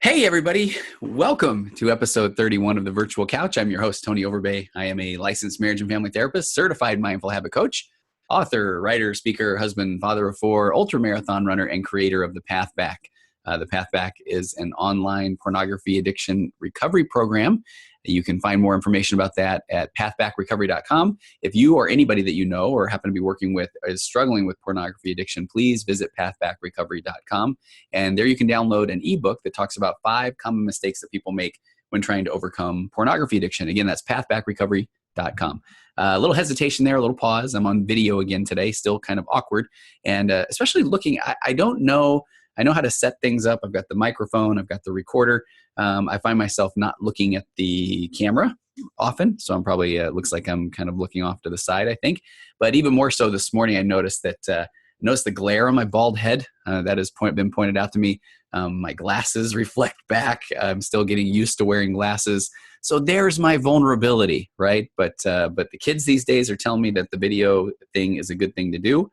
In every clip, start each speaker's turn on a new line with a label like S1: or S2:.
S1: Hey, everybody. Welcome to episode 31 of the Virtual Couch. I'm your host, Tony Overbay. I am a licensed marriage and family therapist, certified mindful habit coach, author, writer, speaker, husband, father of four, ultra marathon runner, and creator of The Path Back. The Path Back is an online pornography addiction recovery program. You can find more information about that at pathbackrecovery.com. If you or anybody that you know or happen to be working with is struggling with pornography addiction, please visit pathbackrecovery.com. And there you can download an ebook that talks about 5 common mistakes that people make when trying to overcome pornography addiction. Again, that's pathbackrecovery.com. A little hesitation there, a little pause. I'm on video again today, still kind of awkward. And especially looking, I don't know. I know how to set things up. I've got the microphone. I've got the recorder. I find myself not looking at the camera often. So I'm probably, looks like I'm kind of looking off to the side, I think. But even more so this morning, I noticed that, notice the glare on my bald head. That has been pointed out to me. My glasses reflect back. I'm still getting used to wearing glasses. So there's my vulnerability, right? But the kids these days are telling me that the video thing is a good thing to do.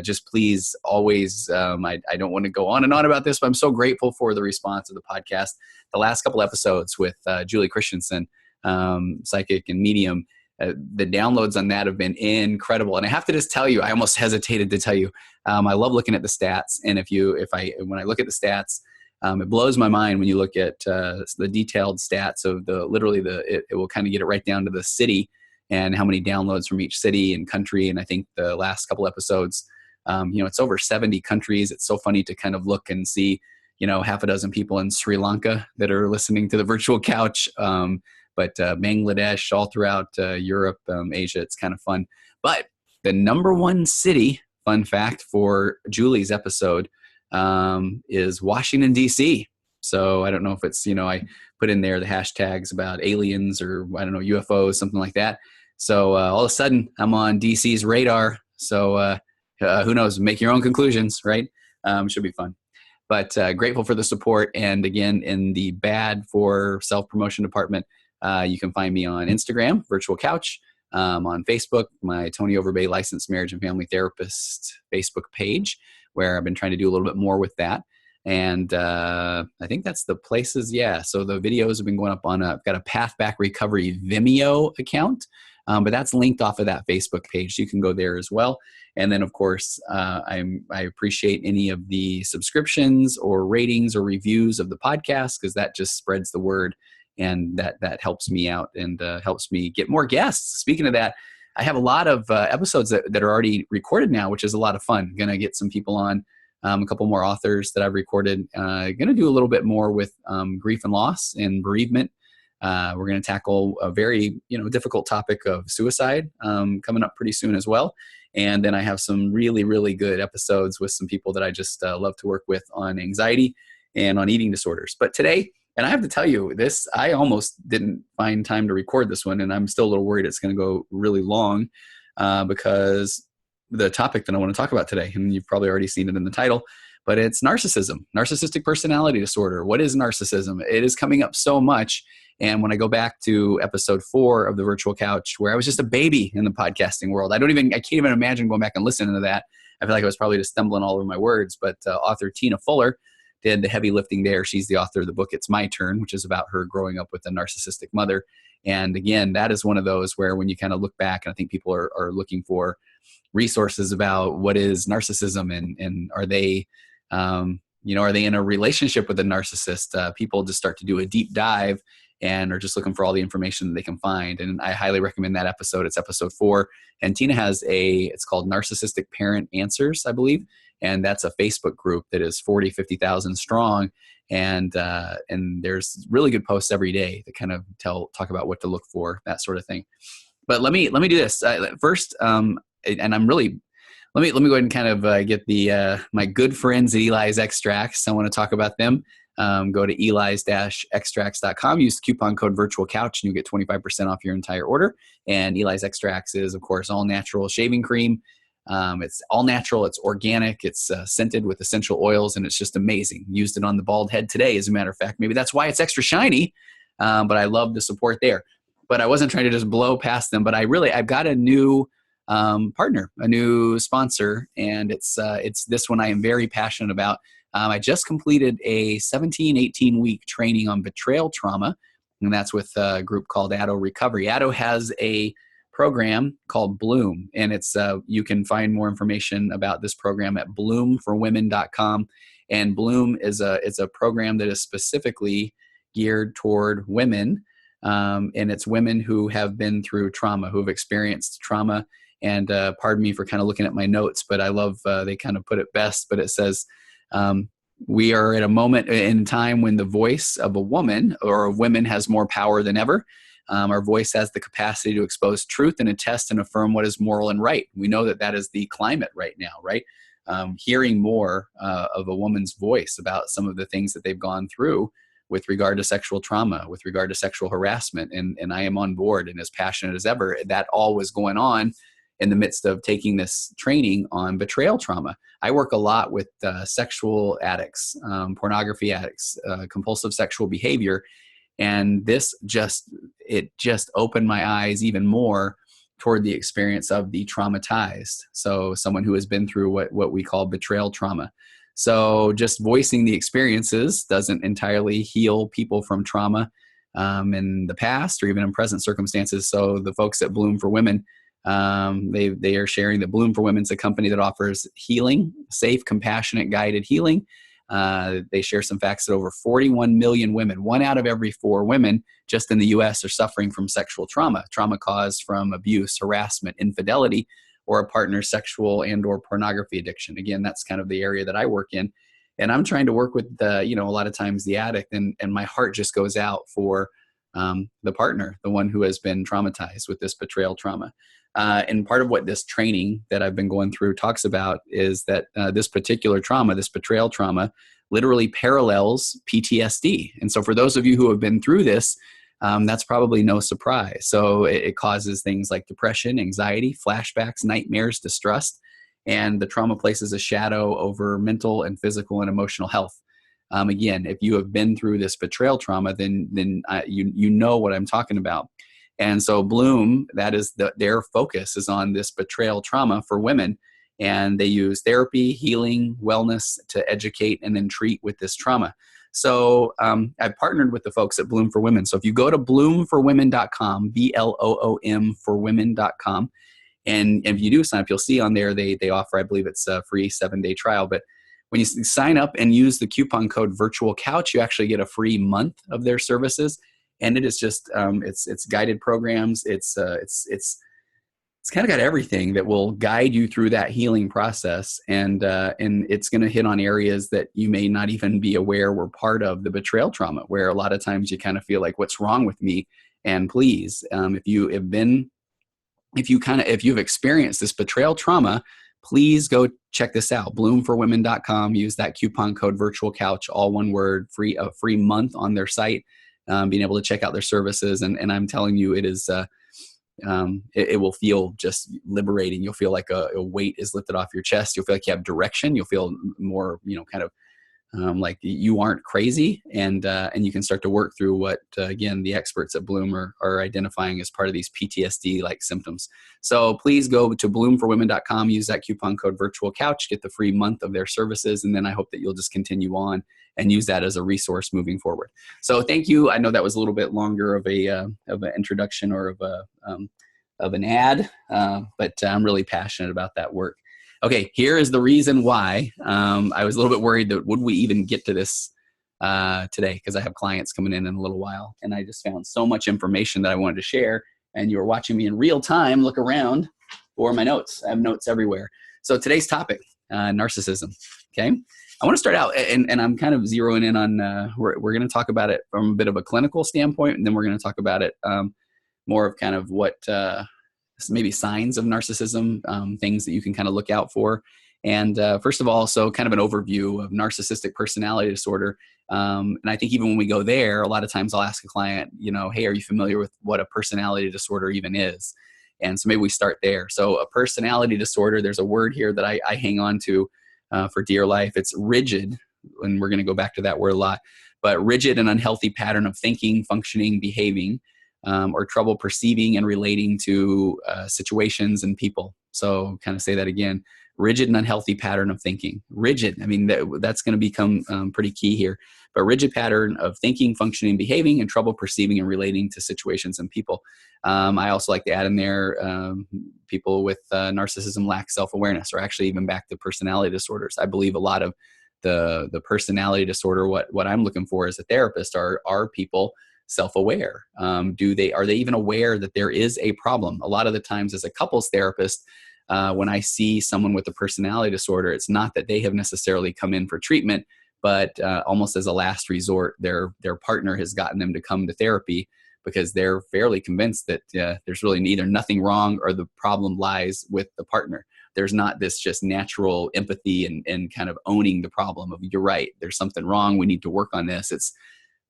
S1: Just please always, I don't want to go on and on about this, but I'm so grateful for the response of the podcast. The last couple episodes with Julie Christensen, psychic and medium, the downloads on that have been incredible. And I have to just tell you, I almost hesitated to tell you, I love looking at the stats. And when I look at the stats, it blows my mind when you look at the detailed stats of it will kind of get it right down to the city and how many downloads from each city and country. And I think the last couple episodes, it's over 70 countries. It's so funny to kind of look and see, half a dozen people in Sri Lanka that are listening to the Virtual Couch, but Bangladesh, all throughout Europe, Asia. It's kind of fun. But the number one city, fun fact for Julie's episode, is Washington, D.C. So I don't know if it's, I put in there the hashtags about aliens or, I don't know, UFOs, something like that. So all of a sudden, I'm on DC's radar. So who knows? Make your own conclusions, right? Should be fun. But grateful for the support. And again, in the bad for self-promotion department, you can find me on Instagram, Virtual Couch, on Facebook, my Tony Overbay Licensed Marriage and Family Therapist Facebook page, where I've been trying to do a little bit more with that. And I think that's the places. Yeah. So the videos have been going up on I've got a Path Back Recovery Vimeo account. But that's linked off of that Facebook page. You can go there as well. And then, of course, I appreciate any of the subscriptions or ratings or reviews of the podcast, because that just spreads the word, and that helps me out and helps me get more guests. Speaking of that, I have a lot of episodes that are already recorded now, which is a lot of fun. Going to get some people on, a couple more authors that I've recorded. Going to do a little bit more with grief and loss and bereavement. We're going to tackle a very, difficult topic of suicide coming up pretty soon as well. And then I have some really, really good episodes with some people that I just love to work with on anxiety and on eating disorders. But today, and I have to tell you this, I almost didn't find time to record this one, and I'm still a little worried it's going to go really long because the topic that I want to talk about today, and you've probably already seen it in the title, but it's narcissism, narcissistic personality disorder. What is narcissism? It is coming up so much. And when I go back to episode 4 of the Virtual Couch, where I was just a baby in the podcasting world, I can't even imagine going back and listening to that. I feel like I was probably just stumbling all over my words. But author Tina Fuller did the heavy lifting there. She's the author of the book It's My Turn, which is about her growing up with a narcissistic mother. And again, that is one of those where when you kind of look back, and I think people are looking for resources about what is narcissism and are they, are they in a relationship with a narcissist? People just start to do a deep dive and are just looking for all the information that they can find. And I highly recommend that episode. It's episode 4. And Tina has it's called Narcissistic Parent Answers, I believe. And that's a Facebook group that is 50,000 strong. And there's really good posts every day that kind of talk about what to look for, that sort of thing. But let me do this first. And I'm really, let me go ahead and kind of get my good friends at Eli's Extracts. I want to talk about them. Go to elis-extracts.com, use the coupon code Virtual Couch, and you'll get 25% off your entire order. And Eli's Extracts is, of course, all natural shaving cream. It's all natural. It's organic. It's scented with essential oils, and it's just amazing. Used it on the bald head today, as a matter of fact. Maybe that's why it's extra shiny, but I love the support there. But I wasn't trying to just blow past them. But I've got a new partner, a new sponsor, and it's this one I am very passionate about. I just completed a 18 week training on betrayal trauma, and that's with a group called Addo Recovery. Addo has a program called Bloom, and it's you can find more information about this program at bloomforwomen.com. And Bloom is a program that is specifically geared toward women, and it's women who have been through trauma, who have experienced trauma. And pardon me for kind of looking at my notes, but I love they kind of put it best. But it says, we are at a moment in time when the voice of a woman or of women has more power than ever. Our voice has the capacity to expose truth and attest and affirm what is moral and right. We know that that is the climate right now, right? Hearing more of a woman's voice about some of the things that they've gone through with regard to sexual trauma, with regard to sexual harassment. And I am on board and as passionate as ever. That all was going on in the midst of taking this training on betrayal trauma. I work a lot with sexual addicts, pornography addicts, compulsive sexual behavior. And this just opened my eyes even more toward the experience of the traumatized. So someone who has been through what we call betrayal trauma. So just voicing the experiences doesn't entirely heal people from trauma in the past or even in present circumstances. So the folks at Bloom for Women, they are sharing that Bloom for Women is a company that offers healing, safe, compassionate, guided healing. They share some facts that over 41 million women, 1 out of every 4 women just in the US, are suffering from sexual trauma caused from abuse, harassment, infidelity, or a partner's sexual and or pornography addiction. Again, that's kind of the area that I work in. And I'm trying to work with a lot of times the addict, and my heart just goes out for the partner, the one who has been traumatized with this betrayal trauma. And part of what this training that I've been going through talks about is that this particular trauma, this betrayal trauma, literally parallels PTSD. And so for those of you who have been through this, that's probably no surprise. So it causes things like depression, anxiety, flashbacks, nightmares, distrust, and the trauma places a shadow over mental and physical and emotional health. Again, if you have been through this betrayal trauma, then you know what I'm talking about. And so Bloom, that is their focus is on this betrayal trauma for women. And they use therapy, healing, wellness to educate and then treat with this trauma. So I've partnered with the folks at Bloom for Women. So if you go to bloomforwomen.com, BLOOM for women.com, and if you do sign up, you'll see on there they offer, I believe it's a free 7-day trial. But when you sign up and use the coupon code Virtual Couch, you actually get a free month of their services. And it is just it's guided programs. It's kind of got everything that will guide you through that healing process, and it's going to hit on areas that you may not even be aware were part of the betrayal trauma. Where a lot of times you kind of feel like, what's wrong with me? And please, if you've experienced this betrayal trauma, please go check this out. Bloomforwomen.com. Use that coupon code Virtual Couch, all one word, a free month on their site. Being able to check out their services, and I'm telling you, it is it will feel just liberating. You'll feel like a weight is lifted off your chest. You'll feel like you have direction. You'll feel more, kind of like you aren't crazy, and you can start to work through what again the experts at Bloom are identifying as part of these PTSD-like symptoms. So please go to bloomforwomen.com, use that coupon code Virtual Couch, get the free month of their services, and then I hope that you'll just continue on and use that as a resource moving forward. So thank you. I know that was a little bit longer of an introduction or of an ad, but I'm really passionate about that work. Okay, here is the reason why I was a little bit worried that would we even get to this today, because I have clients coming in a little while, and I just found so much information that I wanted to share, and you were watching me in real time look around for my notes. I have notes everywhere. So today's topic, narcissism, okay? I want to start out, and I'm kind of zeroing in on, we're going to talk about it from a bit of a clinical standpoint, and then we're going to talk about it more of kind of what maybe signs of narcissism, things that you can kind of look out for. And first of all, so kind of an overview of narcissistic personality disorder. And I think even when we go there, a lot of times I'll ask a client, hey, are you familiar with what a personality disorder even is? And so maybe we start there. So a personality disorder, there's a word here that I hang on to for dear life. It's rigid, and we're going to go back to that word a lot, but rigid and unhealthy pattern of thinking, functioning, behaving, or trouble perceiving and relating to situations and people. So kind of say that again. Rigid and unhealthy pattern of thinking. Rigid, I mean, that's going to become pretty key here. But rigid pattern of thinking, functioning, behaving, and trouble perceiving and relating to situations and people. I also like to add in there people with narcissism lack self-awareness, or actually even back to personality disorders. I believe a lot of the personality disorder, what I'm looking for as a therapist are people self-aware? Are they even aware that there is a problem? A lot of the times as a couples therapist, when I see someone with a personality disorder, it's not that they have necessarily come in for treatment, but almost as a last resort, their partner has gotten them to come to therapy because they're fairly convinced that there's really either nothing wrong or the problem lies with the partner. There's not this just natural empathy and kind of owning the problem of, you're right, there's something wrong, we need to work on this. It's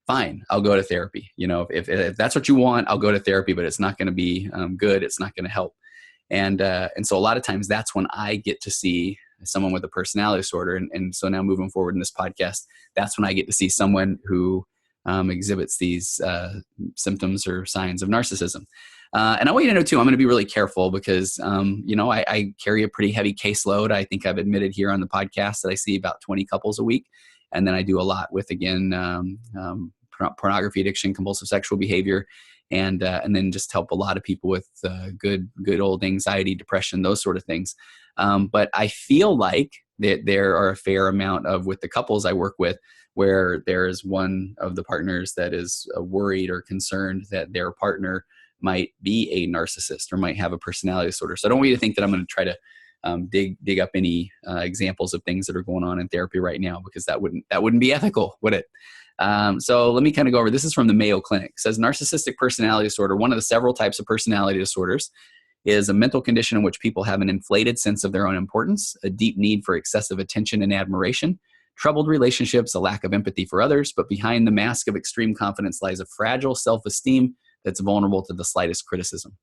S1: fine, I'll go to therapy. If that's what you want, I'll go to therapy, but it's not going to be good. It's not going to help. And so a lot of times that's when I get to see someone with a personality disorder. And so now moving forward in this podcast, that's when I get to see someone who exhibits these symptoms or signs of narcissism. And I want you to know too, I'm going to be really careful because, I carry a pretty heavy caseload. I think I've admitted here on the podcast that I see about 20 couples a week. And then I do a lot with, again, pornography addiction, compulsive sexual behavior, and then just help a lot of people with good old anxiety, depression, those sort of things. But I feel like that there are a fair amount of, with the couples I work with, where there is one of the partners that is worried or concerned that their partner might be a narcissist or might have a personality disorder. So I don't want you to think that I'm going to try to dig up any examples of things that are going on in therapy right now, because that wouldn't be ethical, would it? So let me kind of go over. This is from the Mayo Clinic. It says narcissistic personality disorder, one of the several types of personality disorders, is a mental condition in which people have an inflated sense of their own importance, a deep need for excessive attention and admiration, troubled relationships, a lack of empathy for others, but behind the mask of extreme confidence lies a fragile self-esteem that's vulnerable to the slightest criticism.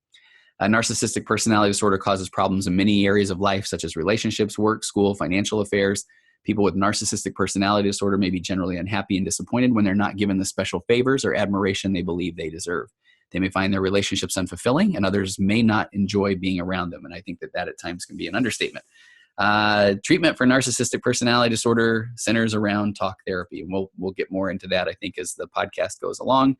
S1: A narcissistic personality disorder causes problems in many areas of life, such as relationships, work, school, financial affairs. People with narcissistic personality disorder may be generally unhappy and disappointed when they're not given the special favors or admiration they believe they deserve. They may find their relationships unfulfilling, and others may not enjoy being around them. And I think that at times can be an understatement. Treatment for narcissistic personality disorder centers around talk therapy. And we'll get more into that, I think, as the podcast goes along.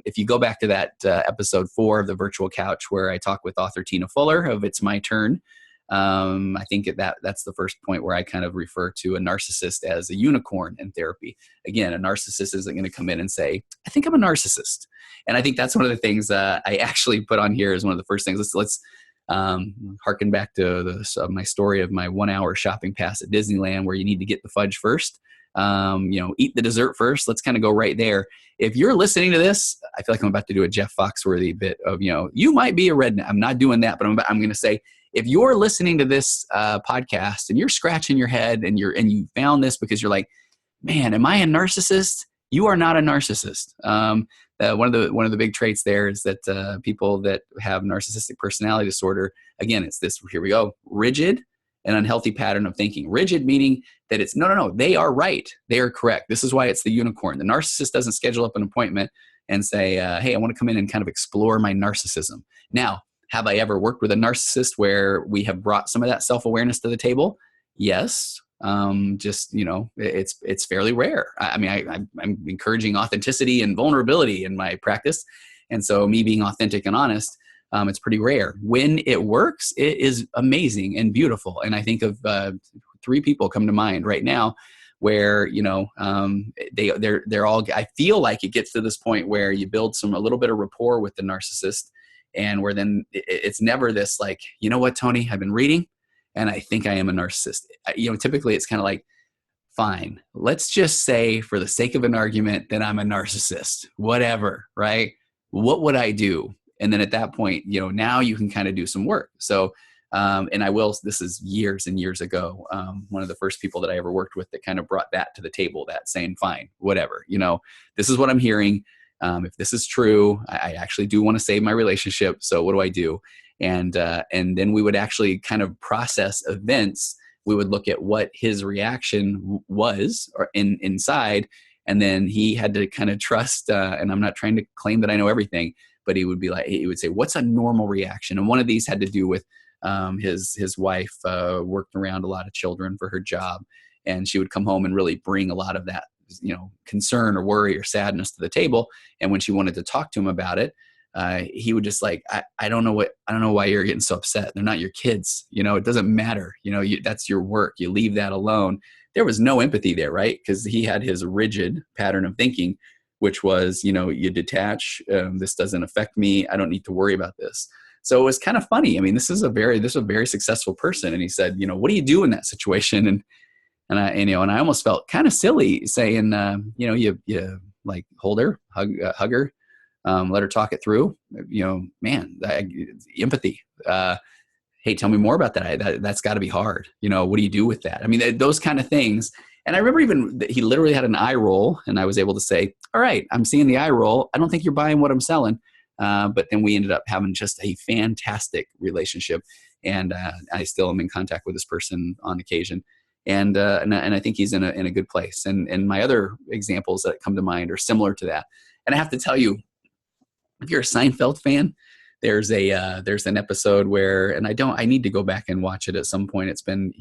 S1: If you go back to that episode 4 of the Virtual Couch, where I talk with author Tina Fuller of It's My Turn, I think that's the first point where I kind of refer to a narcissist as a unicorn in therapy. Again, a narcissist isn't going to come in and say, I think I'm a narcissist. And I think that's one of the things I actually put on here as one of the first things. Let's harken back to my story of my 1-hour shopping pass at Disneyland, where you need to get the fudge first. Eat the dessert first. Let's kind of go right there. If you're listening to this, I feel like I'm about to do a Jeff Foxworthy bit of, you might be a redneck. I'm not doing that, but I'm going to say, if you're listening to this podcast and you're scratching your head and you found this because you're like, man, am I a narcissist? You are not a narcissist. One of the big traits there is that people that have narcissistic personality disorder, again, it's this, here we go, rigid and unhealthy pattern of thinking. Rigid meaning that it's, no, they are right. They are correct. This is why it's the unicorn. The narcissist doesn't schedule up an appointment and say, hey, I want to come in and kind of explore my narcissism. Now, have I ever worked with a narcissist where we have brought some of that self-awareness to the table? Yes. It's fairly rare. I'm encouraging authenticity and vulnerability in my practice. And so me being authentic and honest, it's pretty rare. When it works, it is amazing and beautiful. And I think of 3 people come to mind right now where, they're all, I feel like it gets to this point where you build a little bit of rapport with the narcissist, and where then it's never this like, you know what, Tony, I've been reading and I think I am a narcissist. Typically it's kind of like, fine, let's just say for the sake of an argument that I'm a narcissist, whatever, right? What would I do? And then at that point, now you can kind of do some work. So, this is years and years ago. One of the first people that I ever worked with that kind of brought that to the table, that saying, fine, whatever, this is what I'm hearing. If this is true, I actually do want to save my relationship. So what do I do? And then we would actually kind of process events. We would look at what his reaction was or inside. And then he had to kind of trust, and I'm not trying to claim that I know everything, but he would say, what's a normal reaction? And one of these had to do with His wife worked around a lot of children for her job, and she would come home and really bring a lot of that, concern or worry or sadness to the table. And when she wanted to talk to him about it, he would just like, I don't know why you're getting so upset. They're not your kids. It doesn't matter. That's your work. You leave that alone. There was no empathy there, right? Because he had his rigid pattern of thinking, which was, you detach. This doesn't affect me. I don't need to worry about this. So it was kind of funny. I mean, this is a very successful person. And he said, what do you do in that situation? And I almost felt kind of silly saying, you like hold her, hug her, let her talk it through. Empathy. Hey, tell me more about that. That's got to be hard. What do you do with that? I mean, those kind of things. And I remember he literally had an eye roll, and I was able to say, all right, I'm seeing the eye roll. I don't think you're buying what I'm selling. But then we ended up having just a fantastic relationship. And I still am in contact with this person on occasion. And I think he's in a good place. And my other examples that come to mind are similar to that. And I have to tell you, if you're a Seinfeld fan, there's an episode where, and I need to go back and watch it at some point. It's been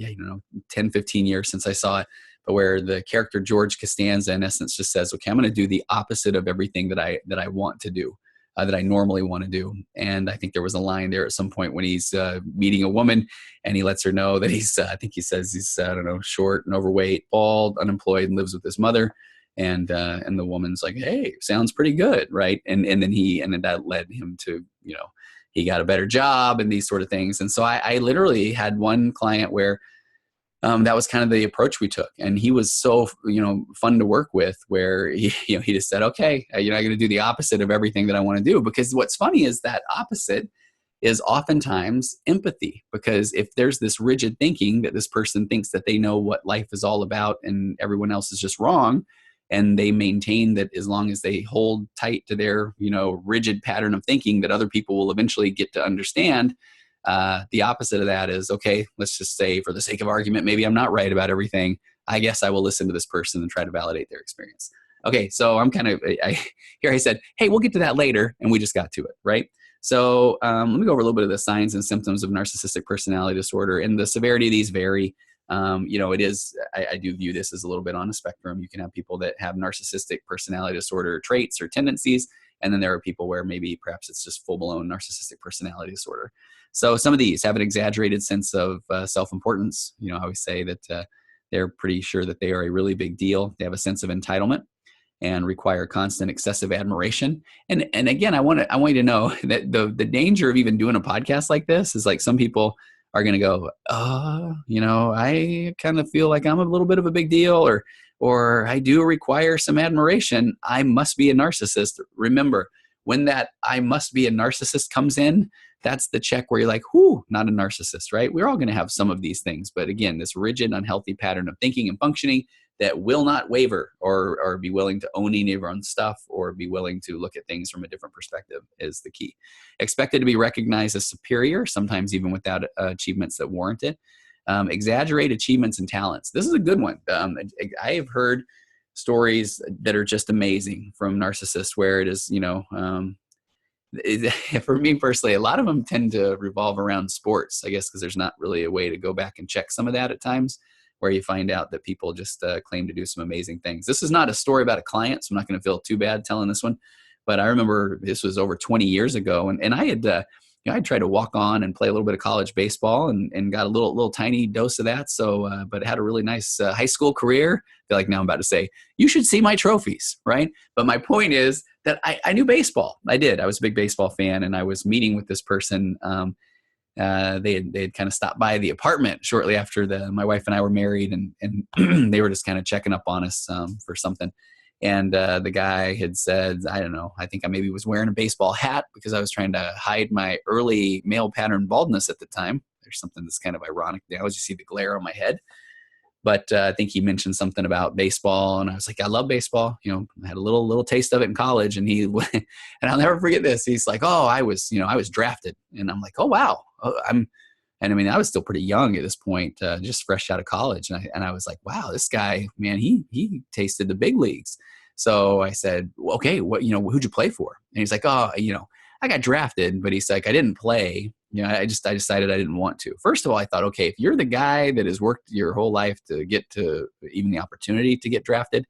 S1: 10, 15 years since I saw it, but where the character George Costanza in essence just says, okay, I'm going to do the opposite of everything that I want to do. That I normally want to do. And I think there was a line there at some point when he's meeting a woman and he lets her know that he's, I think he says he's, short and overweight, bald, unemployed, and lives with his mother. And the woman's like, hey, sounds pretty good. Right. And then that led him to, he got a better job and these sort of things. And so I literally had one client where that was kind of the approach we took. And he was so, fun to work with, where he just said, okay, I'm going to do the opposite of everything that I want to do. Because what's funny is that opposite is oftentimes empathy. Because if there's this rigid thinking that this person thinks that they know what life is all about and everyone else is just wrong, and they maintain that as long as they hold tight to their, rigid pattern of thinking, that other people will eventually get to understand. The opposite of that is, okay, let's just say for the sake of argument, maybe I'm not right about everything. I guess I will listen to this person and try to validate their experience. Okay, so I'm kind of, I said, hey, we'll get to that later. And we just got to it, right? So let me go over a little bit of the signs and symptoms of narcissistic personality disorder. And the severity of these vary. It is, I do view this as a little bit on a spectrum. You can have people that have narcissistic personality disorder traits or tendencies. And then there are people where maybe perhaps it's just full-blown narcissistic personality disorder. So some of these have an exaggerated sense of self-importance. I always say that they're pretty sure that they are a really big deal. They have a sense of entitlement and require constant excessive admiration. And again, I want you to know that the danger of even doing a podcast like this is like some people are going to go, I kind of feel like I'm a little bit of a big deal, or I do require some admiration. I must be a narcissist. Remember, when that I must be a narcissist comes in, that's the check where you're like, whoo, not a narcissist, right? We're all going to have some of these things. But again, this rigid, unhealthy pattern of thinking and functioning that will not waver or be willing to own any of our own stuff or be willing to look at things from a different perspective is the key. Expected to be recognized as superior, sometimes even without achievements that warrant it. Exaggerate achievements and talents. This is a good one. I have heard stories that are just amazing from narcissists where it is, for me personally, a lot of them tend to revolve around sports, I guess, because there's not really a way to go back and check some of that at times, where you find out that people just claim to do some amazing things. This is not a story about a client, so I'm not going to feel too bad telling this one. But I remember this was over 20 years ago, and I had I tried to walk on and play a little bit of college baseball and got a little tiny dose of that. So, but had a really nice high school career. I feel like now I'm about to say, you should see my trophies, right? But my point is that I knew baseball. I did. I was a big baseball fan, and I was meeting with this person. They had kind of stopped by the apartment shortly after my wife and I were married, and they were just kind of checking up on us for something. And the guy had said, I don't know, I think I maybe was wearing a baseball hat because I was trying to hide my early male pattern baldness at the time. There's something that's kind of ironic now as you see the glare on my head. But I think he mentioned something about baseball, and I was like, I love baseball. I had a little taste of it in college, and and I'll never forget this. He's like, oh, I was drafted, and I'm like, oh wow, I was still pretty young at this point, just fresh out of college, and I was like, wow, this guy, man, he tasted the big leagues. So I said, okay, who'd you play for? And he's like, oh, I got drafted, but he's like, I didn't play, I decided I didn't want to. First of all, I thought, okay, if you're the guy that has worked your whole life to get to even the opportunity to get drafted,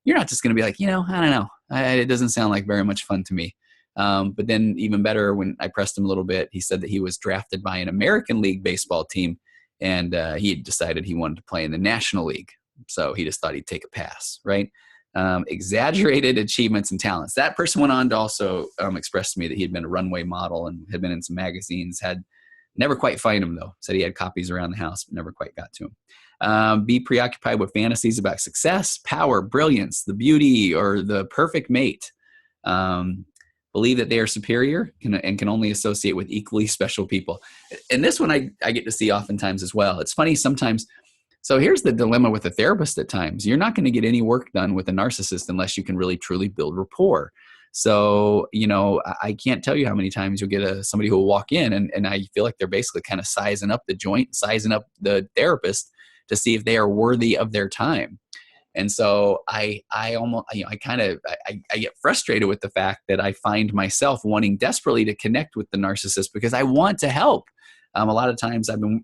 S1: you're not just going to be like, I don't know. It doesn't sound like very much fun to me. But then even better, when I pressed him a little bit, he said that he was drafted by an American League baseball decided he wanted to play in the National League. So he just thought he'd take a pass, right? Exaggerated achievements and talents. That person went on to also express to me that he had been a runway model and had been in some magazines, had never quite find him though. Said he had copies around the house, but never quite got to him. Be preoccupied with fantasies about success, power, brilliance, the beauty, or the perfect mate. Believe that they are superior and can only associate with equally special people. And this one I get to see oftentimes as well. It's funny sometimes. So here's the dilemma with a therapist at times. You're not going to get any work done with a narcissist unless you can really, truly build rapport. So, I can't tell you how many times you'll get somebody who will walk in and I feel like they're basically kind of sizing up the joint, sizing up the therapist to see if they are worthy of their time. And so I get frustrated with the fact that I find myself wanting desperately to connect with the narcissist because I want to help. A lot of times I'm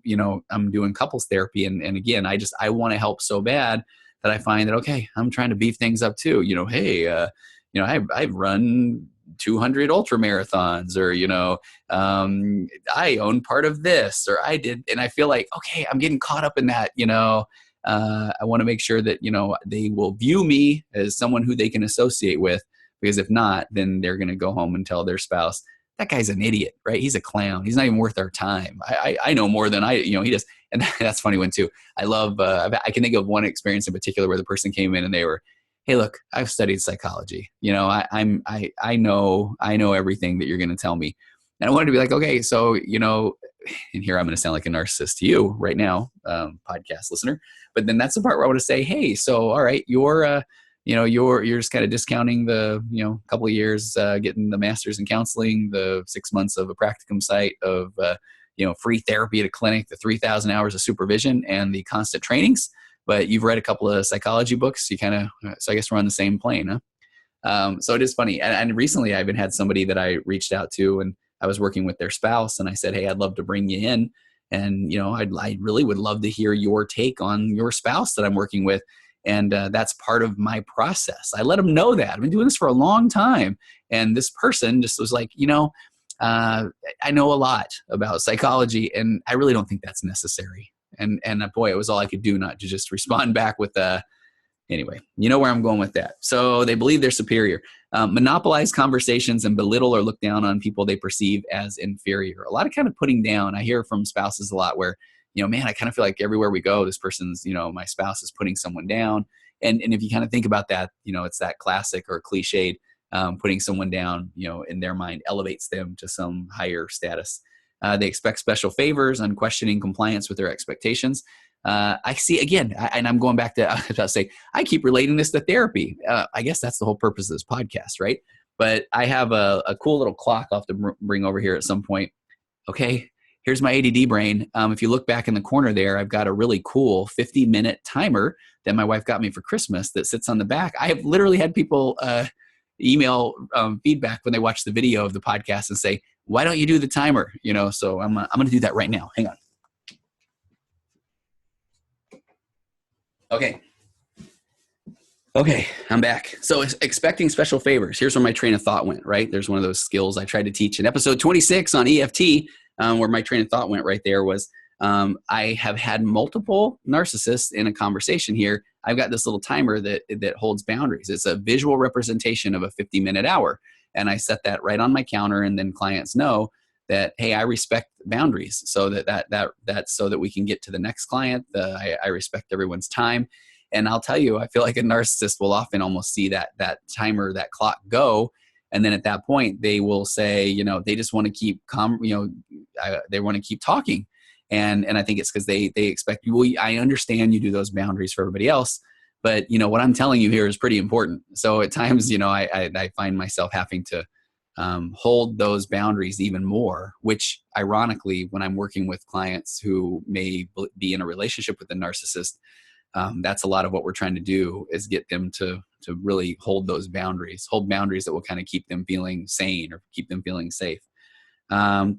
S1: doing couples therapy and again, I want to help so bad that I find that, okay, I'm trying to beef things up too. I've run 200 ultra marathons or, I own part of this or I did. And I feel like, okay, I'm getting caught up in that, I want to make sure that, they will view me as someone who they can associate with, because if not, then they're going to go home and tell their spouse, that guy's an idiot, right? He's a clown. He's not even worth our time. I know more than he does. And that's a funny one too. I love, I can think of one experience in particular where the person came in and they were, hey, look, I've studied psychology. I know everything that you're going to tell me. And I wanted to be like, okay, so, and here I'm going to sound like a narcissist to you right now, podcast listener. But then that's the part where I want to say, hey, so, all right, you're just kind of discounting the, couple of years, getting the master's in counseling, the 6 months of a practicum site of, free therapy at a clinic, the 3,000 hours of supervision and the constant trainings. But you've read a couple of psychology books. So I guess we're on the same plane, huh? So it is funny. And recently I even had somebody that I reached out to and I was working with their spouse and I said, hey, I'd love to bring you in. And, I really would love to hear your take on your spouse that I'm working with. And that's part of my process. I let them know that. I've been doing this for a long time. And this person just was like, I know a lot about psychology and I really don't think that's necessary. And boy, it was all I could do not to just respond back with anyway, you know where I'm going with that. So they believe they're superior. Monopolize conversations and belittle or look down on people they perceive as inferior. A lot of kind of putting down. I hear from spouses a lot where, man, I kind of feel like everywhere we go, this person's, my spouse is putting someone down. And if you kind of think about that, it's that classic or cliched, putting someone down, in their mind elevates them to some higher status. They expect special favors, unquestioning compliance with their expectations. I see again, and I'm going back to, I keep relating this to therapy. I guess that's the whole purpose of this podcast, right? But I have a cool little clock I'll have to bring over here at some point. Okay, here's my ADD brain. If you look back in the corner there, I've got a really cool 50-minute timer that my wife got me for Christmas that sits on the back. I have literally had people email feedback when they watch the video of the podcast and say, why don't you do the timer? So I'm going to do that right now. Hang on. Okay, I'm back. So expecting special favors. Here's where my train of thought went, right? There's one of those skills I tried to teach in episode 26 on EFT, where my train of thought went right there was, I have had multiple narcissists in a conversation here. I've got this little timer that holds boundaries. It's a visual representation of a 50-minute hour. And I set that right on my counter, and then clients know that, hey, I respect boundaries, so that's so that we can get to the next client. I respect everyone's time. And I'll tell you, I feel like a narcissist will often almost see that timer, that clock go. And then at that point, they will say, they just want to keep they want to keep talking. And I think it's because they expect, well, I understand you do those boundaries for everybody else, but what I'm telling you here is pretty important. So at times, I find myself having to hold those boundaries even more, which ironically, when I'm working with clients who may be in a relationship with a narcissist, that's a lot of what we're trying to do is get them to really hold those boundaries, hold boundaries that will kind of keep them feeling sane or keep them feeling safe. And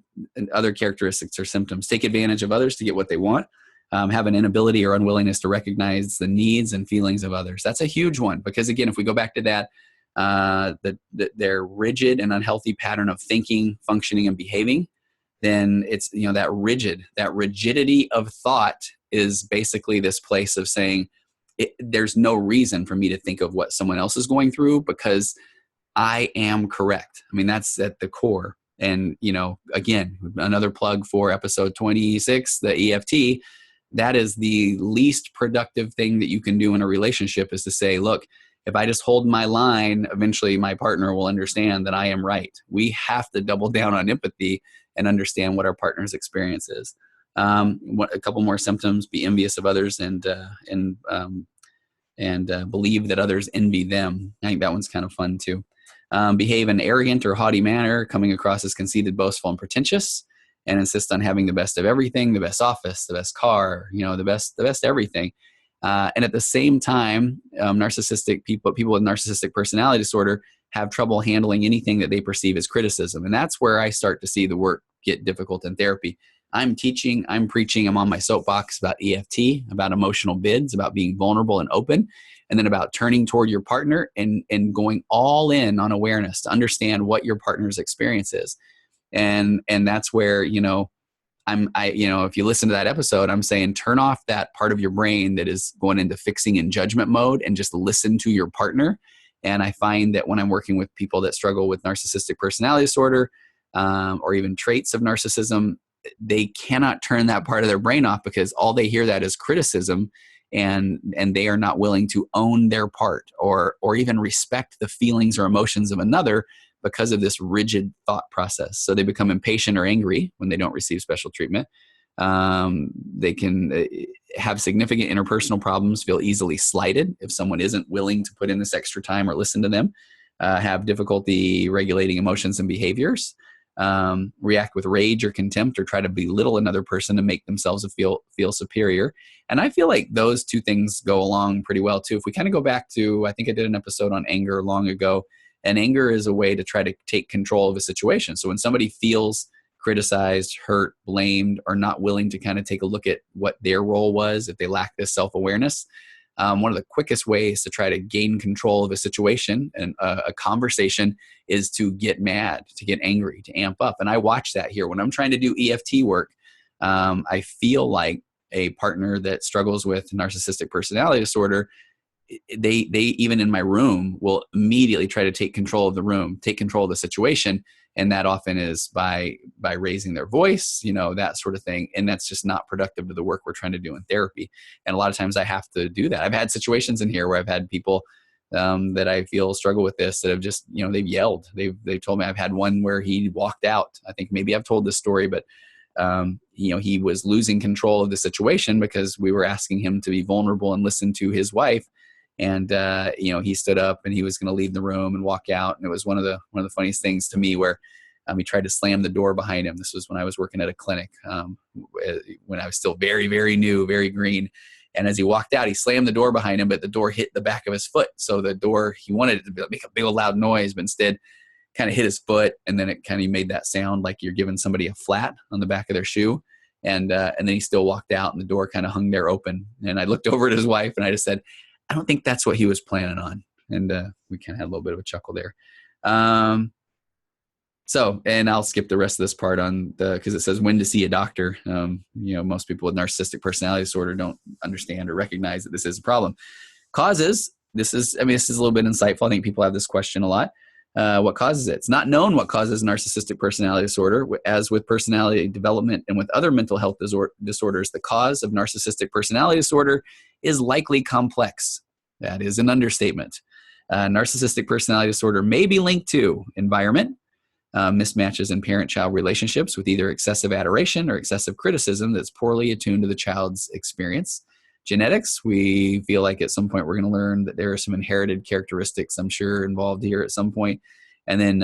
S1: other characteristics or symptoms: take advantage of others to get what they want, have an inability or unwillingness to recognize the needs and feelings of others. That's a huge one, because again, if we go back to that, their rigid and unhealthy pattern of thinking, functioning, and behaving, then it's, that rigidity of thought is basically this place of saying, there's no reason for me to think of what someone else is going through because I am correct. I mean, that's at the core. And, again, another plug for episode 26, the EFT, that is the least productive thing that you can do in a relationship, is to say, look, if I just hold my line, eventually my partner will understand that I am right. We have to double down on empathy and understand what our partner's experience is. A couple more symptoms: be envious of others and believe that others envy them. I think that one's kind of fun too. Behave in an arrogant or haughty manner, coming across as conceited, boastful, and pretentious, and insist on having the best of everything: the best office, the best car, the best everything. And at the same time, narcissistic people with narcissistic personality disorder have trouble handling anything that they perceive as criticism. And that's where I start to see the work get difficult in therapy. I'm teaching, I'm preaching, I'm on my soapbox about EFT, about emotional bids, about being vulnerable and open, and then about turning toward your partner and going all in on awareness to understand what your partner's experience is. And that's where, if you listen to that episode, I'm saying turn off that part of your brain that is going into fixing and judgment mode and just listen to your partner. And I find that when I'm working with people that struggle with narcissistic personality disorder, or even traits of narcissism, they cannot turn that part of their brain off, because all they hear that is criticism, and they are not willing to own their part or even respect the feelings or emotions of another because of this rigid thought process. So they become impatient or angry when they don't receive special treatment. They can have significant interpersonal problems, feel easily slighted if someone isn't willing to put in this extra time or listen to them, have difficulty regulating emotions and behaviors, react with rage or contempt, or try to belittle another person to make themselves feel superior. And I feel like those two things go along pretty well too. If we kind of go back to, I think I did an episode on anger long ago, and anger is a way to try to take control of a situation. So when somebody feels criticized, hurt, blamed, or not willing to kind of take a look at what their role was, if they lack this self-awareness, one of the quickest ways to try to gain control of a situation and a conversation is to get mad, to get angry, to amp up. And I watch that here. When I'm trying to do EFT work, I feel like a partner that struggles with narcissistic personality disorder, they even in my room will immediately try to take control of the room, take control of the situation. And that often is by raising their voice, that sort of thing. And that's just not productive to the work we're trying to do in therapy. And a lot of times I have to do that. I've had situations in here where I've had people that I feel struggle with this that have just, they've yelled. They've told me. I've had one where he walked out. I think maybe I've told this story, but he was losing control of the situation because we were asking him to be vulnerable and listen to his wife. And, he stood up and he was going to leave the room and walk out. And it was one of the funniest things to me where he tried to slam the door behind him. This was when I was working at a clinic, when I was still very, very new, very green. And as he walked out, he slammed the door behind him, but the door hit the back of his foot. So the door, he wanted it to make a big old loud noise, but instead kind of hit his foot. And then it kind of made that sound like you're giving somebody a flat on the back of their shoe. And then he still walked out and the door kind of hung there open. And I looked over at his wife and I just said, I don't think that's what he was planning on. And we kind of had a little bit of a chuckle there. And I'll skip the rest of this part because it says when to see a doctor. Most people with narcissistic personality disorder don't understand or recognize that this is a problem. Causes, this is a little bit insightful. I think people have this question a lot. What causes it? It's not known what causes narcissistic personality disorder. As with personality development and with other mental health disorders, the cause of narcissistic personality disorder is likely complex. That is an understatement. Narcissistic personality disorder may be linked to environment, mismatches in parent-child relationships with either excessive adoration or excessive criticism that's poorly attuned to the child's experience. Genetics, we feel like at some point we're going to learn that there are some inherited characteristics, I'm sure, involved here at some point. And then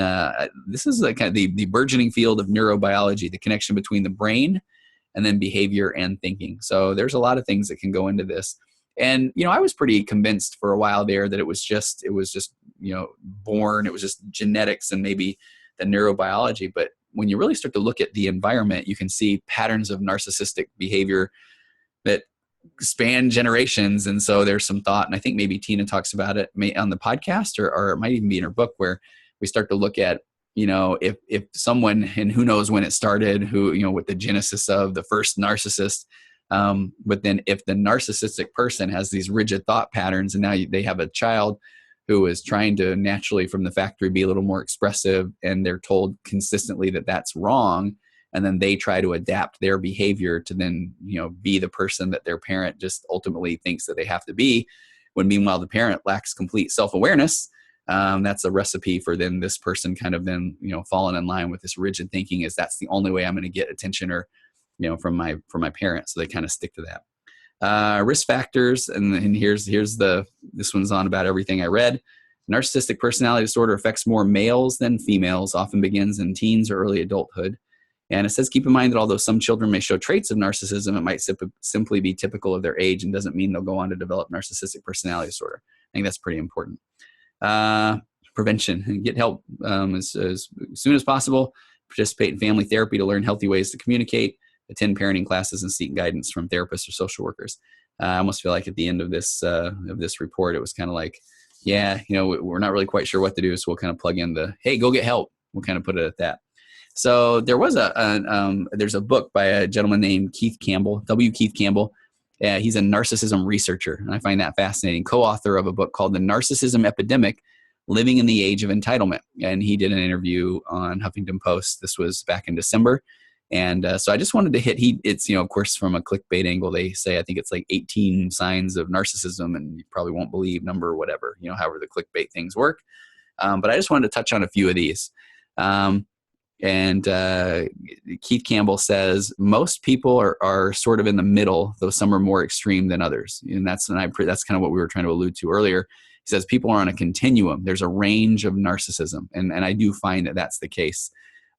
S1: this is kind of the burgeoning field of neurobiology, the connection between the brain and then behavior and thinking. So there's a lot of things that can go into this. And, I was pretty convinced for a while there that it was just born, it was just genetics and maybe the neurobiology. But, when you really start to look at the environment, you can see patterns of narcissistic behavior that span generations. And so there's some thought, and I think maybe Tina talks about it on the podcast, or it might even be in her book, where we start to look at, if someone, and who knows when it started, who, what the genesis of the first narcissist. But then if the narcissistic person has these rigid thought patterns, and now they have a child who is trying to naturally from the factory be a little more expressive, and they're told consistently that that's wrong, and then they try to adapt their behavior to then, be the person that their parent just ultimately thinks that they have to be, when meanwhile the parent lacks complete self-awareness. That's a recipe for then this person kind of then, falling in line with this rigid thinking, is that's the only way I'm going to get attention, or, from my parent. So they kind of stick to that. Risk factors. And here's this one's on about everything I read. Narcissistic personality disorder affects more males than females, often begins in teens or early adulthood. And it says, keep in mind that although some children may show traits of narcissism, it might simply be typical of their age and doesn't mean they'll go on to develop narcissistic personality disorder. I think that's pretty important. Prevention and get help as soon as possible. Participate in family therapy to learn healthy ways to communicate. Attend parenting classes and seek guidance from therapists or social workers. I almost feel like at the end of this report, it was kind of like, yeah, we're not really quite sure what to do, so we'll kind of plug in hey, go get help. We'll kind of put it at that. So there was there's a book by a gentleman named Keith Campbell, W. Keith Campbell. He's a narcissism researcher, and I find that fascinating. Co-author of a book called The Narcissism Epidemic, Living in the Age of Entitlement. And he did an interview on Huffington Post. This was back in December. And so I just wanted to hit, it's, of course, from a clickbait angle, they say, I think it's like 18 signs of narcissism, and you probably won't believe number or whatever, however the clickbait things work. But I just wanted to touch on a few of these. And Keith Campbell says, most people are sort of in the middle, though some are more extreme than others. And that's kind of what we were trying to allude to earlier. He says people are on a continuum. There's a range of narcissism. And I do find that that's the case.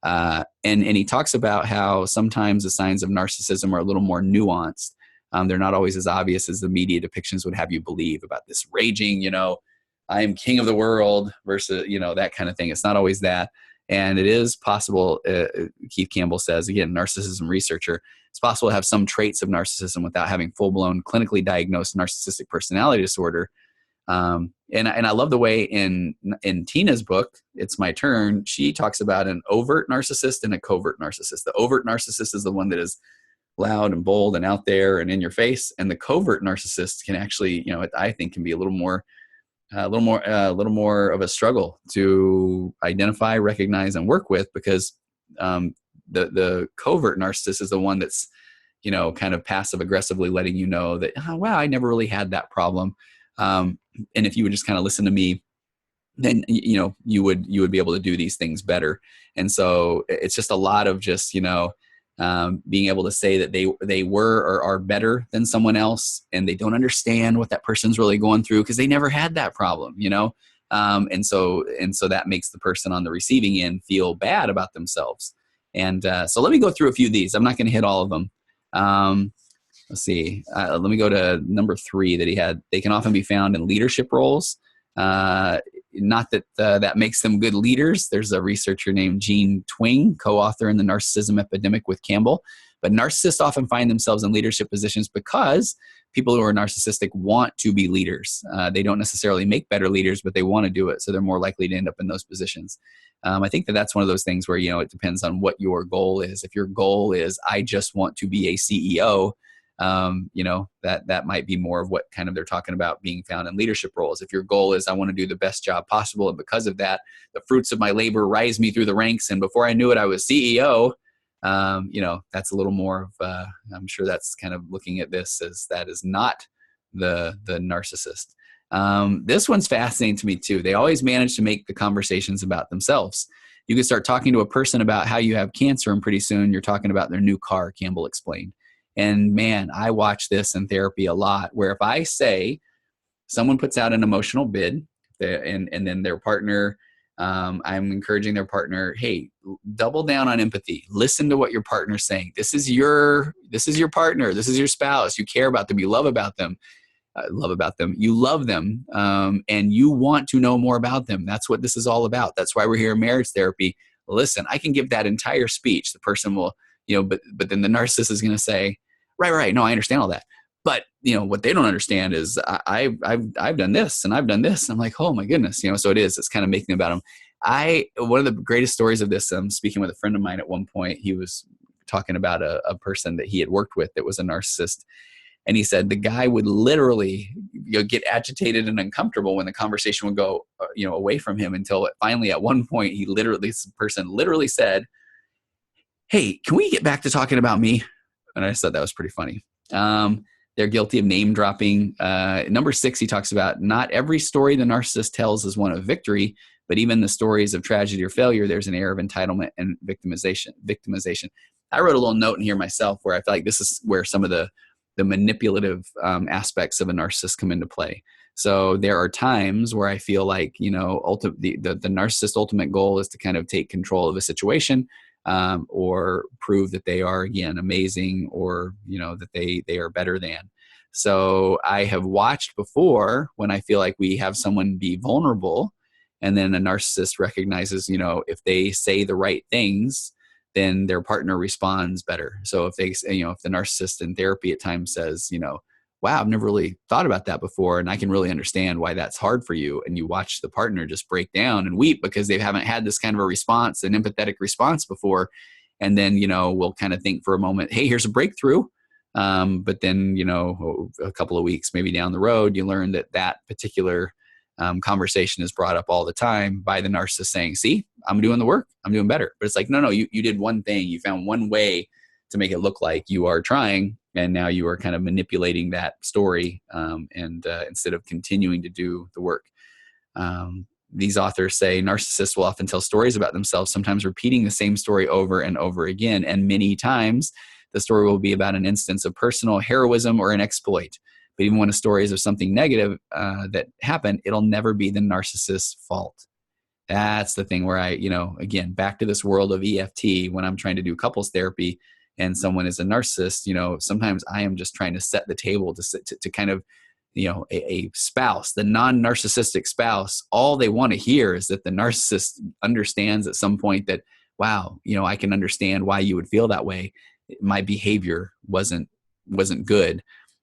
S1: And he talks about how sometimes the signs of narcissism are a little more nuanced. They're not always as obvious as the media depictions would have you believe, about this raging, I am king of the world versus, that kind of thing. It's not always that. And it is possible, Keith Campbell says, again, narcissism researcher, it's possible to have some traits of narcissism without having full-blown clinically diagnosed narcissistic personality disorder. And I love the way in Tina's book, It's My Turn, she talks about an overt narcissist and a covert narcissist. The overt narcissist is the one that is loud and bold and out there and in your face. And the covert narcissist can actually, I think can be a little more of a struggle to identify, recognize, and work with, because the covert narcissist is the one that's, kind of passive aggressively letting you know that, oh, wow, I never really had that problem. And if you would just kind of listen to me, then, you would be able to do these things better. And so it's just a lot of just, being able to say that they were or are better than someone else, and they don't understand what that person's really going through because they never had that problem, and so that makes the person on the receiving end feel bad about themselves. And so let me go through a few of these. I'm not going to hit all of them. Let's see. Let me go to number 3 that he had. They can often be found in leadership roles. Not that that makes them good leaders. There's a researcher named Jean Twing, co-author in The Narcissism Epidemic with Campbell. But narcissists often find themselves in leadership positions because people who are narcissistic want to be leaders. They don't necessarily make better leaders, but they want to do it. So they're more likely to end up in those positions. I think that's one of those things where, it depends on what your goal is. If your goal is, I just want to be a CEO, that might be more of what kind of they're talking about being found in leadership roles. If your goal is, I want to do the best job possible, and because of that, the fruits of my labor rise me through the ranks, and before I knew it, I was CEO, that's a little more of, I'm sure that's kind of looking at this as that is not the narcissist. This one's fascinating to me too. They always manage to make the conversations about themselves. You can start talking to a person about how you have cancer, and pretty soon you're talking about their new car, Campbell explained. And man, I watch this in therapy a lot, where if I say someone puts out an emotional bid and then their partner, I'm encouraging their partner, hey, double down on empathy. Listen to what your partner's saying. This is your partner. This is your spouse. You care about them. You love them. You love them. And you want to know more about them. That's what this is all about. That's why we're here in marriage therapy. listen, I can give that entire speech. The person will, but then the narcissist is going to say, right. No, I understand all that. But, what they don't understand is I've done this and I've done this. And I'm like, oh my goodness, so it's kind of making about them. One of the greatest stories of this, speaking with a friend of mine at one point, he was talking about a person that he had worked with that was a narcissist. And he said the guy would literally get agitated and uncomfortable when the conversation would go, away from him, until finally at one point, this person literally said, hey, can we get back to talking about me? And I said that was pretty funny. They're guilty of name dropping. Number 6, he talks about not every story the narcissist tells is one of victory, but even the stories of tragedy or failure, there's an air of entitlement and victimization. I wrote a little note in here myself where I feel like this is where some of the manipulative aspects of a narcissist come into play. So there are times where I feel like, the narcissist's ultimate goal is to kind of take control of a situation, or prove that they are, again, amazing, or, that they are better than. So I have watched before when I feel like we have someone be vulnerable, and then a narcissist recognizes, if they say the right things, then their partner responds better. So if they, if the narcissist in therapy at times says, wow, I've never really thought about that before, and I can really understand why that's hard for you. And you watch the partner just break down and weep because they haven't had this kind of a response, an empathetic response before. And then, we'll kind of think for a moment, hey, here's a breakthrough. But then, a couple of weeks maybe down the road, you learn that particular conversation is brought up all the time by the narcissist saying, see, I'm doing the work, I'm doing better. But it's like, no, you did one thing. You found one way to make it look like you are trying. And now you are kind of manipulating that story, instead of continuing to do the work. These authors say narcissists will often tell stories about themselves, sometimes repeating the same story over and over again. And many times the story will be about an instance of personal heroism or an exploit. But even when a story is of something negative that happened, it'll never be the narcissist's fault. That's the thing where again, back to this world of EFT, when I'm trying to do couples therapy and someone is a narcissist, sometimes I am just trying to set the table to kind of, a spouse, the non-narcissistic spouse, all they want to hear is that the narcissist understands at some point that, wow, I can understand why you would feel that way. My behavior wasn't good.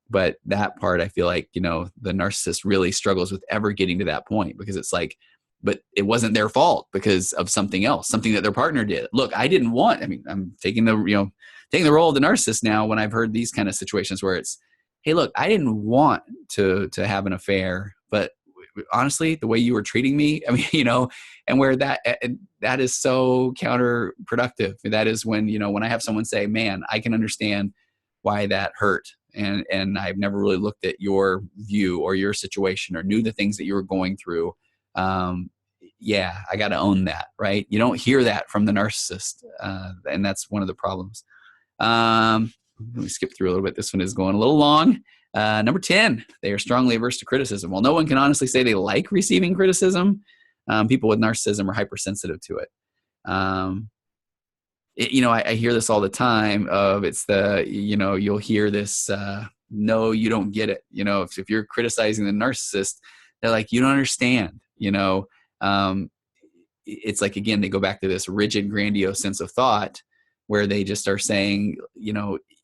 S1: But that part, I feel like, the narcissist really struggles with ever getting to that point, because it's like, but it wasn't their fault because of something else, something that their partner did. Look, I'm taking the role of the narcissist now when I've heard these kind of situations where it's, hey, look, I didn't want to have an affair, but honestly, the way you were treating me, and where that is so counterproductive. That is when, when I have someone say, man, I can understand why that hurt. And I've never really looked at your view or your situation or knew the things that you were going through. Yeah, I got to own that, right? You don't hear that from the narcissist. And that's one of the problems. Let me skip through a little bit. This one is going a little long. Number 10, they are strongly averse to criticism. While no one can honestly say they like receiving criticism, people with narcissism are hypersensitive to it. I hear this all the time of you'll hear this, no, you don't get it. If you're criticizing the narcissist, they're like, you don't understand, it's like, again, they go back to this rigid, grandiose sense of thought where they just are saying,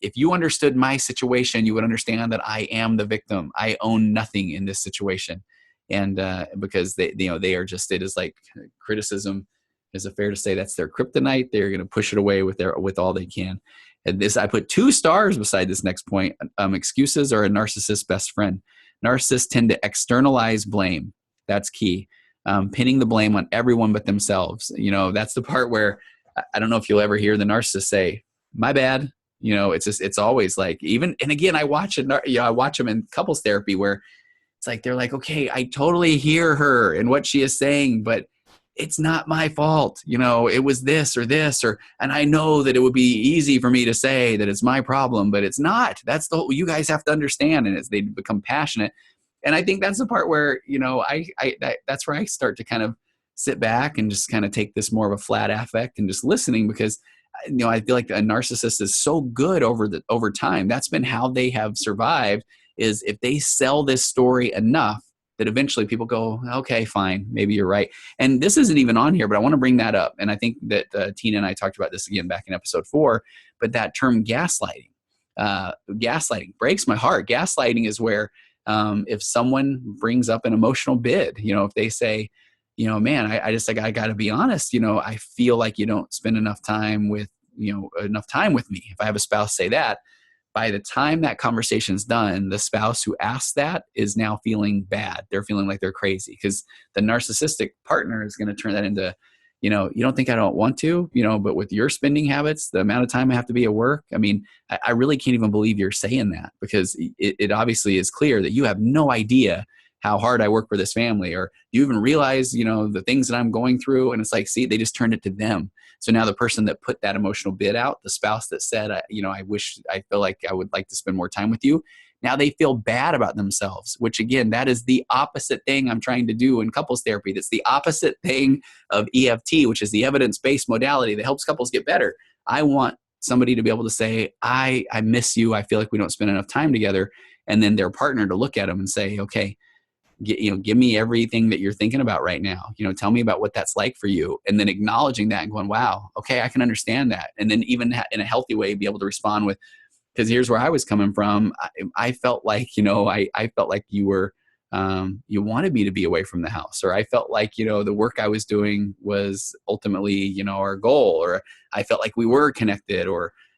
S1: if you understood my situation, you would understand that I am the victim. I own nothing in this situation. And because they are just, it is like criticism. Is it fair to say that's their kryptonite? They're going to push it away with all they can. And I put 2 stars beside this next point. Excuses are a narcissist's best friend. Narcissists tend to externalize blame. That's key. Pinning the blame on everyone but themselves. That's the part where I don't know if you'll ever hear the narcissist say, my bad. It's always like, even, and again, I watch them in couples therapy where it's like, they're like, okay, I totally hear her and what she is saying, but it's not my fault. It was this, and I know that it would be easy for me to say that it's my problem, but it's not. That's you guys have to understand. And they become passionate. And I think that's the part where, that's where I start to kind of sit back and just kind of take this more of a flat affect and just listening, because, I feel like a narcissist is so good over time. That's been how they have survived, is if they sell this story enough, that eventually people go, okay, fine, maybe you're right. And this isn't even on here, but I want to bring that up. And I think that Tina and I talked about this again back in episode 4, but that term gaslighting, gaslighting breaks my heart. Gaslighting is where if someone brings up an emotional bid, if they say, man, I got to be honest, I feel like you don't spend enough time with me. If I have a spouse say that, by the time that conversation's done, the spouse who asked that is now feeling bad. They're feeling like they're crazy because the narcissistic partner is going to turn that into, you don't think I don't want to, but with your spending habits, the amount of time I have to be at work, I mean, I really can't even believe you're saying that, because it obviously is clear that you have no idea how hard I work for this family, or you even realize, the things that I'm going through. And it's like, see, they just turned it to them. So now the person that put that emotional bid out, the spouse that said, I feel like I would like to spend more time with you. Now they feel bad about themselves, which again, that is the opposite thing I'm trying to do in couples therapy. That's the opposite thing of EFT, which is the evidence-based modality that helps couples get better. I want somebody to be able to say, I miss you. I feel like we don't spend enough time together. And then their partner to look at them and say, okay, give me everything that you're thinking about right now. Tell me about what that's like for you. And then acknowledging that and going, wow, okay, I can understand that. And then even in a healthy way, be able to respond with, because here's where I was coming from. I felt like, I felt like you were, you wanted me to be away from the house, or I felt like, the work I was doing was ultimately, our goal, or I felt like we were connected,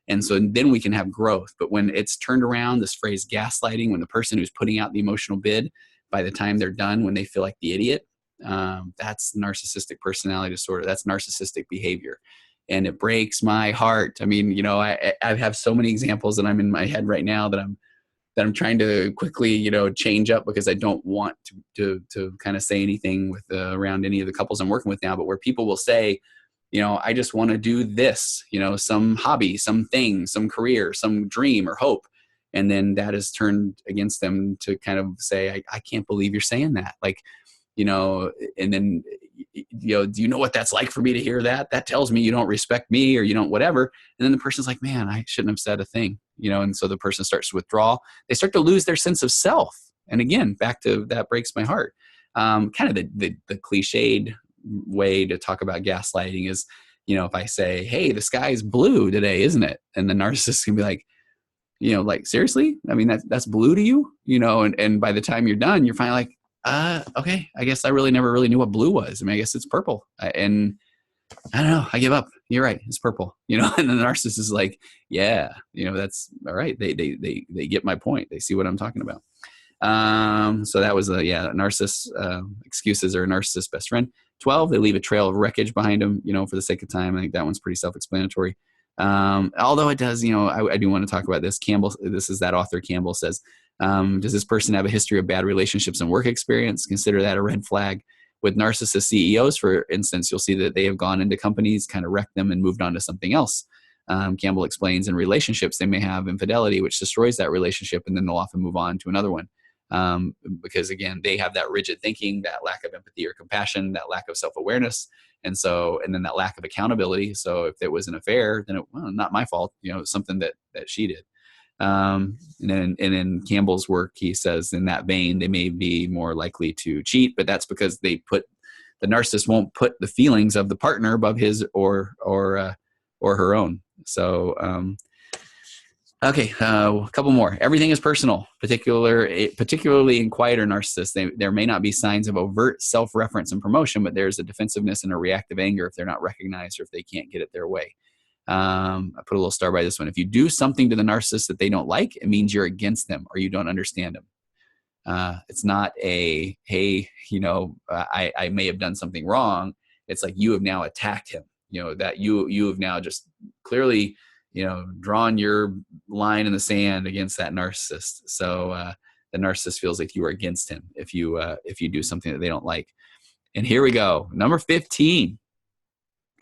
S1: and so then we can have growth. But when it's turned around, this phrase gaslighting, when the person who's putting out the emotional bid, by the time they're done, when they feel like the idiot, that's narcissistic personality disorder. That's narcissistic behavior. And it breaks my heart. I mean, I have so many examples that I'm in my head right now that I'm trying to quickly, change up, because I don't want to kind of say anything with around any of the couples I'm working with now, but where people will say, I just want to do this, some hobby, something, some career, some dream or hope. And then that is turned against them to kind of say, I can't believe you're saying that. Like, and then, do you know what that's like for me to hear that? That tells me you don't respect me, or you don't whatever. And then the person's like, man, I shouldn't have said a thing, and so the person starts to withdraw. They start to lose their sense of self. And again, back to that breaks my heart. Kind of the cliched way to talk about gaslighting is, if I say, hey, the sky's blue today, isn't it? And the narcissist can be like, like, seriously? I mean, that's blue to you, and by the time you're done, you're finally like, okay, I guess I never really knew what blue was. I mean, I guess it's purple. And I don't know, I give up. You're right. It's purple, and the narcissist is like, yeah, that's all right. They get my point. They see what I'm talking about. So that was narcissist, excuses are a narcissist's best friend. 12, they leave a trail of wreckage behind them, for the sake of time. I think that one's pretty self-explanatory. Although it does, I do want to talk about this. Campbell, this is that author Campbell says, does this person have a history of bad relationships and work experience? Consider that a red flag. With narcissist CEOs, for instance, you'll see that they have gone into companies, kind of wrecked them and moved on to something else. Campbell explains in relationships, they may have infidelity, which destroys that relationship, and then they'll often move on to another one. Because again, they have that rigid thinking, that lack of empathy or compassion, that lack of self-awareness. And then that lack of accountability. So if it was an affair, then not my fault, something that she did. And in Campbell's work, he says in that vein, they may be more likely to cheat, but that's because the narcissist won't put the feelings of the partner above his or her own. So, okay, a couple more. Everything is personal, particularly in quieter narcissists. There may not be signs of overt self-reference and promotion, but there's a defensiveness and a reactive anger if they're not recognized or if they can't get it their way. I put a little star by this one. If you do something to the narcissist that they don't like, it means you're against them or you don't understand them. It's not a, hey, I may have done something wrong. It's like you have now attacked him, that you have now just clearly drawn your line in the sand against that narcissist. So the narcissist feels like you are against him if you do something that they don't like. And here we go. Number 15.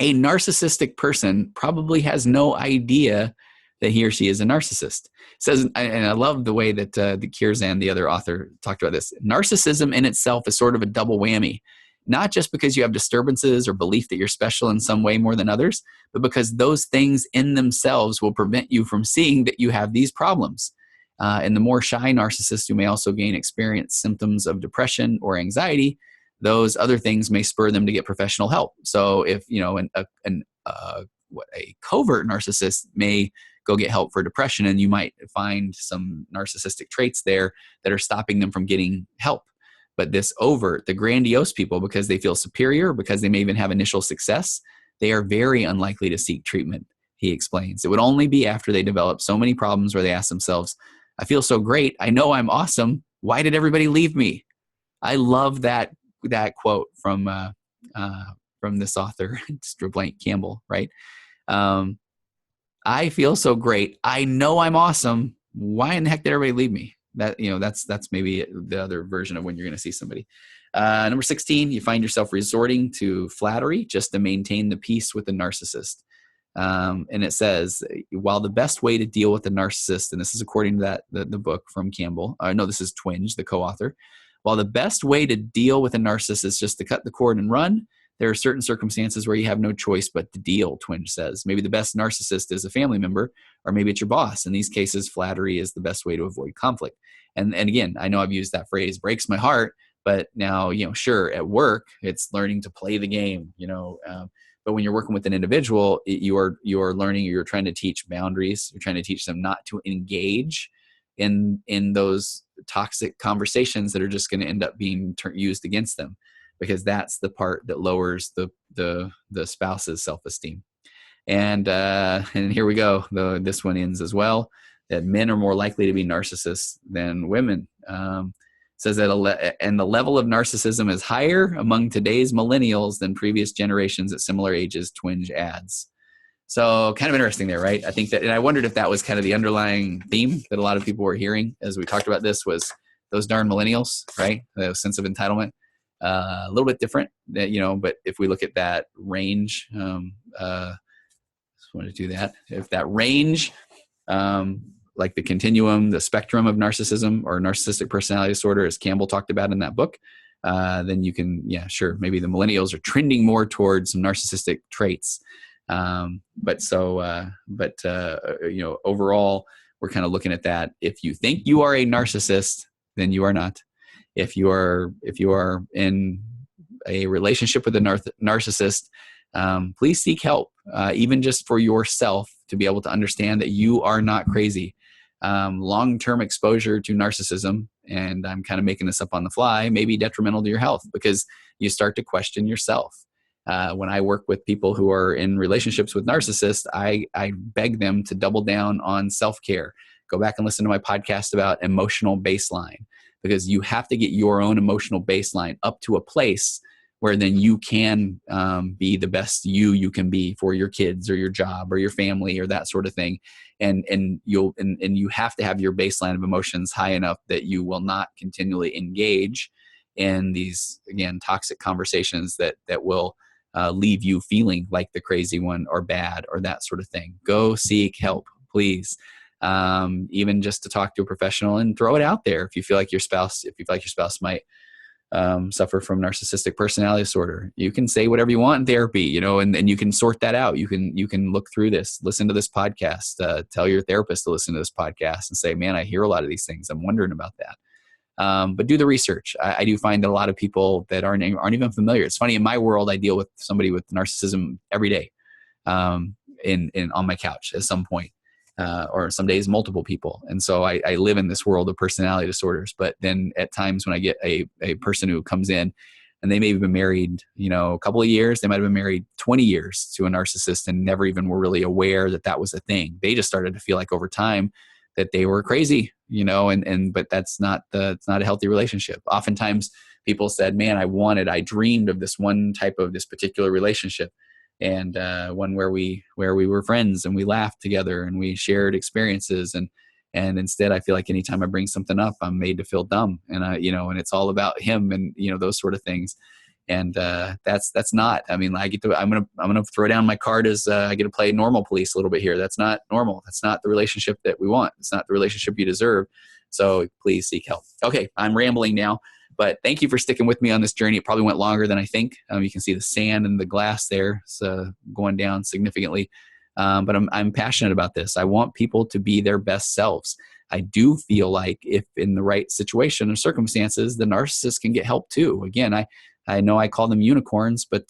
S1: A narcissistic person probably has no idea that he or she is a narcissist. It says, and I love the way that the Kierzan, the other author, talked about this. Narcissism in itself is sort of a double whammy. Not just because you have disturbances or belief that you're special in some way more than others, but because those things in themselves will prevent you from seeing that you have these problems. And the more shy narcissists who may also experience symptoms of depression or anxiety, those other things may spur them to get professional help. So if, a covert narcissist may go get help for depression, and you might find some narcissistic traits there that are stopping them from getting help. But this overt, the grandiose people, because they feel superior, because they may even have initial success, they are very unlikely to seek treatment, he explains. It would only be after they develop so many problems where they ask themselves, I feel so great. I know I'm awesome. Why did everybody leave me? I love that quote from this author, Blank Campbell, right? I feel so great. I know I'm awesome. Why in the heck did everybody leave me? That's maybe the other version of when you're going to see somebody. Number 16, you find yourself resorting to flattery just to maintain the peace with the narcissist. And it says, while the best way to deal with the narcissist, and this is according to the book from Campbell, this is Twenge, the co-author. While the best way to deal with a narcissist is just to cut the cord and run, there are certain circumstances where you have no choice but to deal, Twenge says. Maybe the best narcissist is a family member, or maybe it's your boss. In these cases, flattery is the best way to avoid conflict. And again, I know I've used that phrase, breaks my heart, but now, sure, at work, it's learning to play the game, but when you're working with an individual, you are learning, you're trying to teach boundaries. You're trying to teach them not to engage in those toxic conversations that are just going to end up being used against them, because that's the part that lowers the spouse's self-esteem. And here we go. This one ends as well, that men are more likely to be narcissists than women. Says that and the level of narcissism is higher among today's millennials than previous generations at similar ages, Twenge adds. So kind of interesting there, right? I think that, and I wondered if that was kind of the underlying theme that a lot of people were hearing as we talked about this, was those darn millennials, right? The sense of entitlement, a little bit different, but if we look at that range, just wanted to do that. If that range, like the continuum, the spectrum of narcissism or narcissistic personality disorder, as Campbell talked about in that book, then you can, sure, maybe the millennials are trending more towards some narcissistic traits. Overall, we're kind of looking at that. If you think you are a narcissist, then you are not. If you are in a relationship with a narcissist, please seek help, even just for yourself, to be able to understand that you are not crazy. Long-term exposure to narcissism, and I'm kind of making this up on the fly, may be detrimental to your health, because you start to question yourself. When I work with people who are in relationships with narcissists, I beg them to double down on self-care. Go back and listen to my podcast about emotional baseline, because you have to get your own emotional baseline up to a place where then you can be the best you can be for your kids or your job or your family or that sort of thing. And you have to have your baseline of emotions high enough that you will not continually engage in these, again, toxic conversations that will leave you feeling like the crazy one or bad or that sort of thing. Go seek help, please. Even just to talk to a professional and throw it out there. If you feel like your spouse might suffer from narcissistic personality disorder, you can say whatever you want in therapy, and you can sort that out. You can look through this, listen to this podcast, tell your therapist to listen to this podcast and say, man, I hear a lot of these things. I'm wondering about that. But do the research. I do find that a lot of people that aren't even familiar. It's funny, in my world, I deal with somebody with narcissism every day, on my couch at some point. Or some days multiple people. And so I live in this world of personality disorders. But then at times when I get a person who comes in and they may have been married, a couple of years, they might have been married 20 years to a narcissist and never even were really aware that that was a thing. They just started to feel like over time that they were crazy, but it's not a healthy relationship. Oftentimes people said, man, I dreamed of this one type of this particular relationship. And one where we were friends and we laughed together and we shared experiences, and instead I feel like anytime I bring something up, I'm made to feel dumb, and and it's all about him and those sort of things, and that's not. I mean, I'm gonna throw down my card as I get to play normal police a little bit here. That's not normal. That's not the relationship that we want. It's not the relationship you deserve. So please seek help. Okay, I'm rambling now. But thank you for sticking with me on this journey. It probably went longer than I think. You can see the sand and the glass there. It's going down significantly. But I'm passionate about this. I want people to be their best selves. I do feel like if in the right situation or circumstances, the narcissist can get help too. Again, I know I call them unicorns, but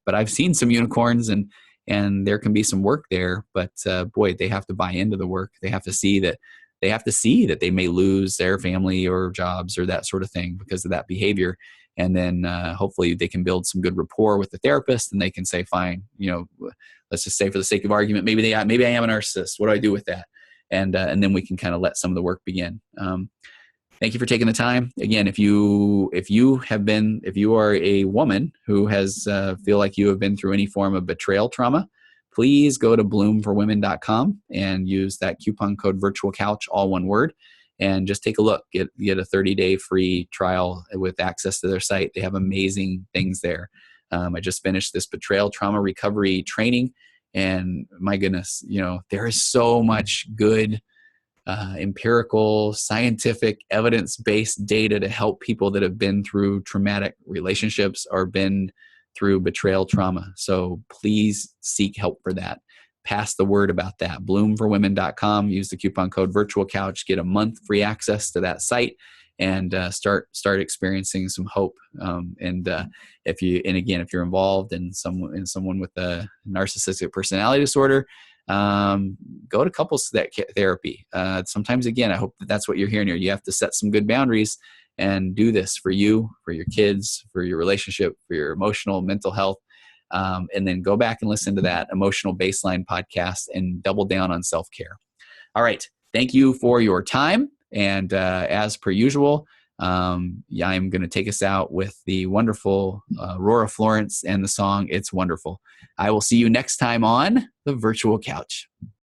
S1: I've seen some unicorns, and there can be some work there. But boy, they have to buy into the work. They have to see that they may lose their family or jobs or that sort of thing because of that behavior. And then hopefully they can build some good rapport with the therapist, and they can say, fine, let's just say for the sake of argument, maybe I am a narcissist. What do I do with that? And then we can kind of let some of the work begin. Thank you for taking the time. Again, if you are a woman who has feel like you have been through any form of betrayal trauma, please go to bloomforwomen.com and use that coupon code Virtual Couch, all one word, and just take a look. Get a 30-day free trial with access to their site. They have amazing things there. I just finished this betrayal trauma recovery training, and my goodness, there is so much good empirical, scientific, evidence-based data to help people that have been through traumatic relationships or been through betrayal trauma. So please seek help for that. Pass the word about that. bloomforwomen.com. Use the coupon code Virtual Couch. Get a month free access to that site, and start experiencing some hope. If you're involved in someone with a narcissistic personality disorder, go to couples therapy. Sometimes, again, I hope that's what you're hearing here. You have to set some good boundaries and do this for you, for your kids, for your relationship, for your emotional, mental health. And then go back and listen to that Emotional Baseline podcast and double down on self-care. All right. Thank you for your time. And as per usual, I'm going to take us out with the wonderful Aurora Florence and the song It's Wonderful. I will see you next time on the Virtual Couch.